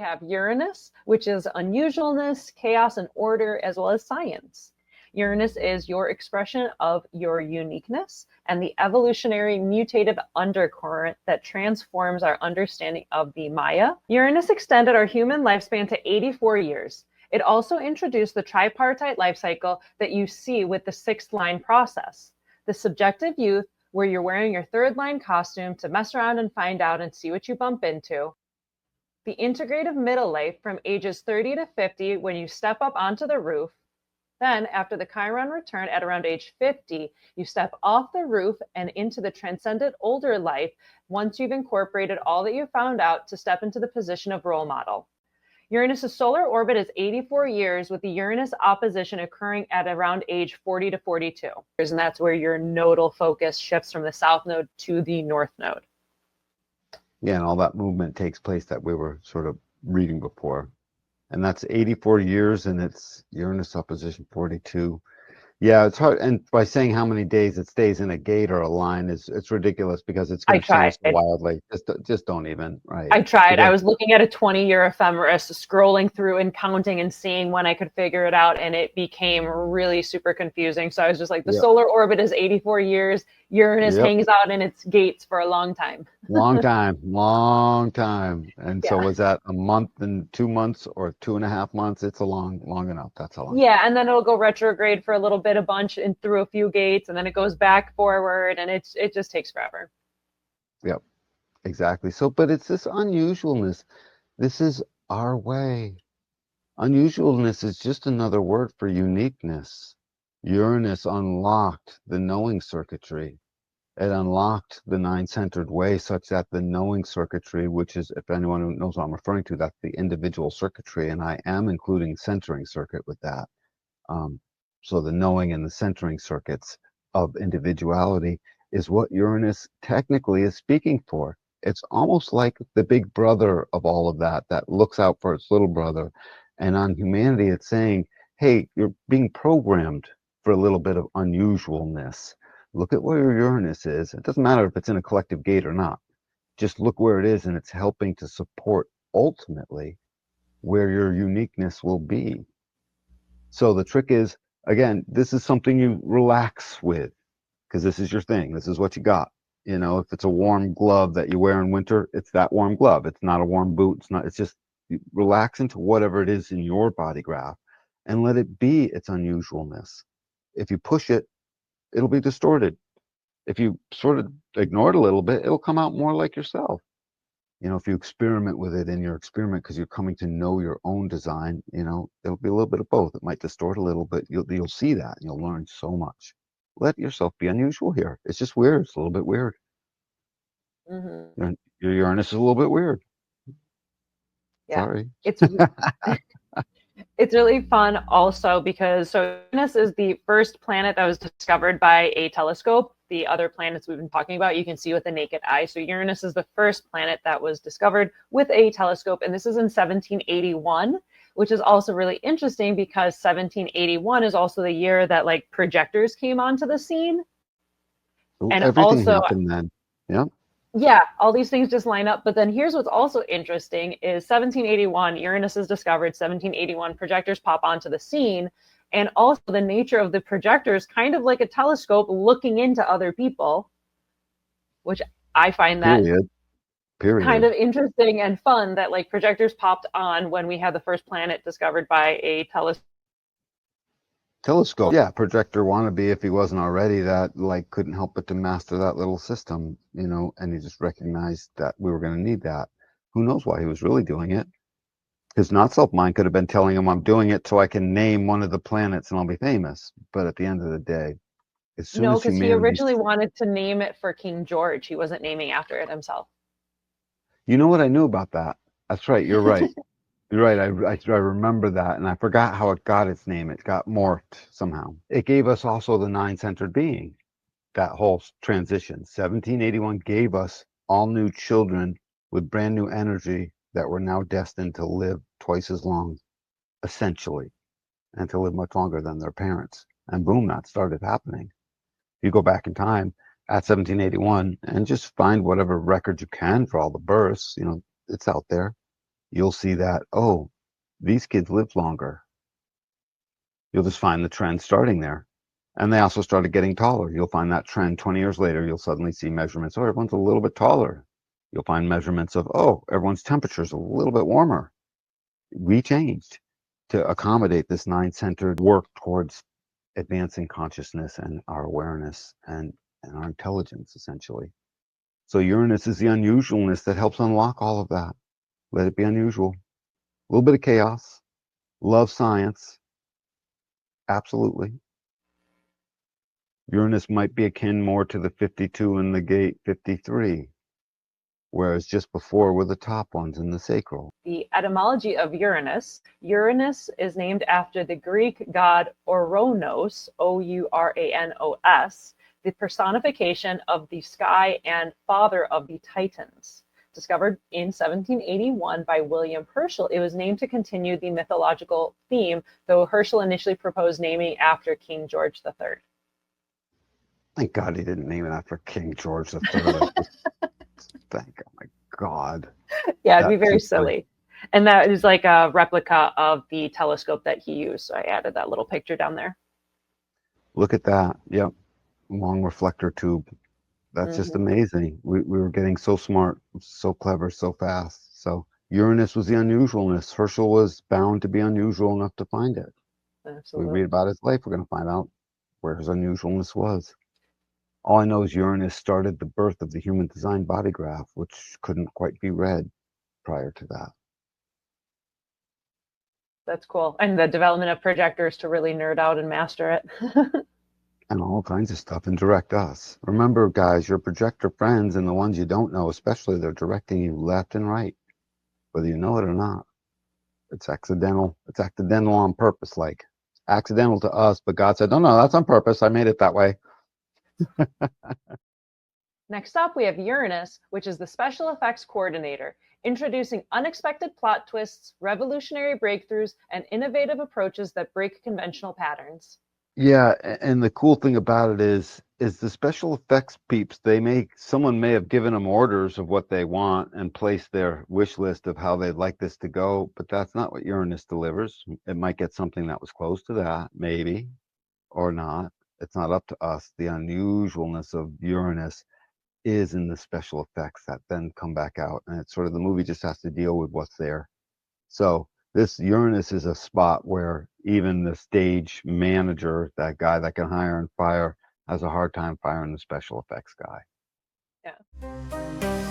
have Uranus, which is unusualness, chaos, and order, as well as science. Uranus is your expression of your uniqueness and the evolutionary mutative undercurrent that transforms our understanding of the Maya. Uranus extended our human lifespan to 84 years. It also introduced the tripartite life cycle that you see with the sixth line process. The subjective youth, where you're wearing your third line costume to mess around and find out and see what you bump into. The integrative middle life from ages 30 to 50, when you step up onto the roof. Then, after the Chiron return at around age 50, you step off the roof and into the transcendent older life once you've incorporated all that you found out to step into the position of role model. Uranus's solar orbit is 84 years, with the Uranus opposition occurring at around age 40 to 42. And that's where your nodal focus shifts from the south node to the north node. Yeah, and all that movement takes place that we were sort of reading before. And that's 84 years, and it's Uranus opposition 42. Yeah, it's hard. And by saying how many days it stays in a gate or a line it's ridiculous, because it's going to change so wildly. Just don't even, right? I tried. I was looking at a 20-year ephemeris, scrolling through and counting and seeing when I could figure it out, and it became really super confusing. So I was just like, the solar orbit is 84 years. Uranus hangs out in its gates for a long time. Long time. And so was that a month and 2 months or 2.5 months? It's a long enough. That's a long. Yeah, and then it'll go retrograde for a little bit, a bunch, and through a few gates, and then it goes back forward, and it just takes forever. Yep, exactly. So, but it's this unusualness. This is our way. Unusualness is just another word for uniqueness. Uranus unlocked the knowing circuitry. It unlocked the nine-centered way, such that the knowing circuitry, which is, if anyone who knows what I'm referring to, that's the individual circuitry, and I am including centering circuit with that. So the knowing and the centering circuits of individuality is what Uranus technically is speaking for. It's almost like the big brother of all of that looks out for its little brother. And on humanity, it's saying, hey, you're being programmed for a little bit of unusualness. Look at where your Uranus is. It doesn't matter if it's in a collective gate or not. Just look where it is, and it's helping to support ultimately where your uniqueness will be. So the trick is, again, this is something you relax with, because this is your thing. This is what you got. You know, if it's a warm glove that you wear in winter, it's that warm glove. It's not a warm boot. It's just relax into whatever it is in your body graph and let it be its unusualness. If you push it, it'll be distorted. If you sort of ignore it a little bit, it'll come out more like yourself. You know, if you experiment with it in your experiment, because you're coming to know your own design, you know, it'll be a little bit of both. It might distort a little bit. You'll see that, and you'll learn so much. Let yourself be unusual here. It's just weird. It's a little bit weird. Mm-hmm. Your Uranus is a little bit weird. Yeah. Sorry. It's really fun also because Uranus is the first planet that was discovered by a telescope. The other planets we've been talking about, you can see with the naked eye. So Uranus is the first planet that was discovered with a telescope, and this is in 1781, which is also really interesting because 1781 is also the year that like projectors came onto the scene. And everything happened then. Yeah. Yeah, all these things just line up. But then here's what's also interesting is 1781, Uranus is discovered, 1781, projectors pop onto the scene. And also the nature of the projectors, kind of like a telescope looking into other people, which I find that kind of interesting and fun that like projectors popped on when we had the first planet discovered by a telescope. Yeah, projector wannabe, if he wasn't already, that like couldn't help but to master that little system, you know, and he just recognized that we were going to need that. Who knows why he was really doing it? His not self mind could have been telling him, I'm doing it so I can name one of the planets and I'll be famous. But at the end of the day, as soon as because he originally wanted to name it for King George. He wasn't naming after it himself. You know what I knew about that? That's right. You're right. You're right. I remember that, and I forgot how it got its name. It got morphed somehow. It gave us also the nine-centered being. That whole transition. 1781 gave us all new children with brand new energy that were now destined to live twice as long, essentially, and to live much longer than their parents. And boom, that started happening. You go back in time at 1781 and just find whatever record you can for all the births. You know, it's out there. you'll see that, oh, these kids live longer. You'll just find the trend starting there. And they also started getting taller. You'll find that trend 20 years later. You'll suddenly see measurements. Oh, everyone's a little bit taller. You'll find measurements of, oh, everyone's temperature is a little bit warmer. We changed to accommodate this nine-centered work towards advancing consciousness and our awareness and our intelligence, essentially. So Uranus is the unusualness that helps unlock all of that. Let it be unusual. A little bit of chaos. Love science. Absolutely. Uranus might be akin more to the 52 in the gate 53, whereas just before were the top ones in the sacral. The etymology of Uranus. Uranus is named after the Greek god Ouronos, Ouranos, the personification of the sky and father of the Titans. Discovered in 1781 by William Herschel, it was named to continue the mythological theme, though Herschel initially proposed naming after King George III. Thank God he didn't name it after King George III. Thank oh my God. Yeah, it'd be very silly. And that is like a replica of the telescope that he used. So I added that little picture down there. Look at that. Yep. Long reflector tube. That's just amazing. We were getting so smart, so clever, so fast. So Uranus was the unusualness. Herschel was bound to be unusual enough to find it. Absolutely. We read about his life, we're going to find out where his unusualness was. All I know is Uranus started the birth of the human design body graph, which couldn't quite be read prior to that. That's cool. And the development of projectors to really nerd out and master it. And all kinds of stuff, and direct us. Remember, guys, your projector friends and the ones you don't know, especially, they're directing you left and right, whether you know it or not. It's accidental. It's accidental on purpose, like accidental to us, but God said, no, that's on purpose. I made it that way. Next up, we have Uranus, which is the special effects coordinator, introducing unexpected plot twists, revolutionary breakthroughs, and innovative approaches that break conventional patterns. Yeah, and the cool thing about it is the special effects peeps, someone may have given them orders of what they want and placed their wish list of how they'd like this to go, but that's not what Uranus delivers. It might get something that was close to that, maybe, or not. It's not up to us. The unusualness of Uranus is in the special effects that then come back out, and it's sort of the movie just has to deal with what's there. So this Uranus is a spot where even the stage manager, that guy that can hire and fire, has a hard time firing the special effects guy. Yeah.